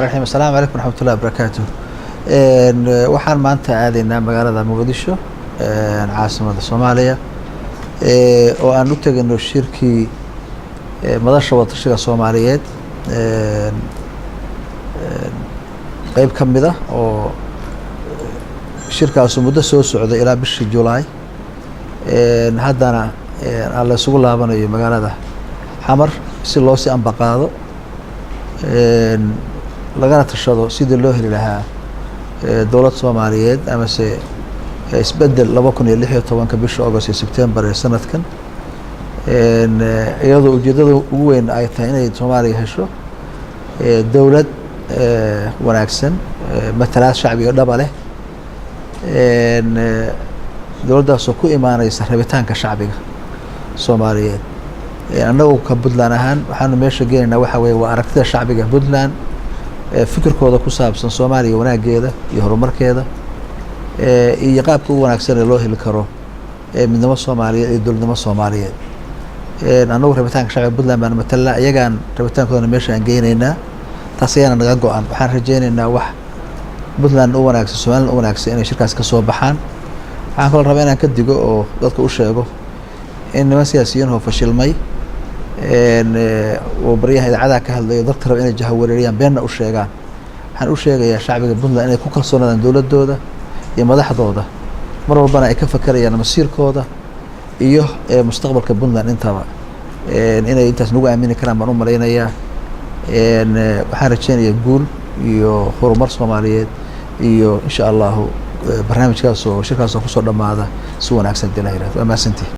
السلام عليكم ورحمة الله وبركاته. waxaan maanta aadaynaa magaalada Muqdisho caasimadda Soomaaliya oo aan u tagayno shirkii madasha wadashiga Soomaaliyeed qayb ka mid ah oo shirkaas muddo soo socday ilaa bishii July haddana aan la isugu laabanayo magaalada Xamar si loo sii ambaqaado lagana tashado sidii loo heli lahaa dowlad Soomaaliyeed ama se isbedel 2016 bisha August iyo September ee sanadkan iyadoo ujeedada ugu weyn ay tahay inay Soomaaliya hesho dowlad wanaagsan matalaad shacbiga dhab leh dowladdaas oo ku imaanaysa rabitaanka shacbiga Soomaaliyeed annagu ka Puntland ahaan waxaanu meesha geenaynaa waxa weeye waa aragtida shacbiga Puntland fikirkooda ku saabsan Soomaaliya wanaageeda iyo horumarkeeda iyo qaabka ugu wanaagsan ee loo heli karo midnimo Soomaaliyeed iyo dowladnimo Soomaaliyeed annagu rabitaanka shacbiga Puntland baan matalnaa iyagaan rabitaankooda meesha aan geenaynaa taas ayaana naga go'an waxaan rajaynaynaa wax Puntland u wanaagsan Soomaaliland u wanaagsan inay shirkaas ka soo baxaan waxaan kaloo rabaa inaan ka digo oo dadka u sheego in niman siyaasiyiin oo fashilmay oo bariyaha idaacadaha ka hadlayo dadka raba inay jahawareeriyaan beenna u sheegaan waxaan u sheegayaa shacbiga Puntland inay ku kalsoonaadaan dowladooda iyo madaxdooda mar walbana ay ka fakarayaan masiirkooda iyo mustaqbalka Puntland intaba inay intaas nagu aamini karaan baan u malaynayaa waxaan rajaynayaa guul iyo horumar Soomaaliyeed iyo insha Allah barnaamijkaas oo shirkaas oo ku soo dhamaada si wanaagsan dilaa waa maasantii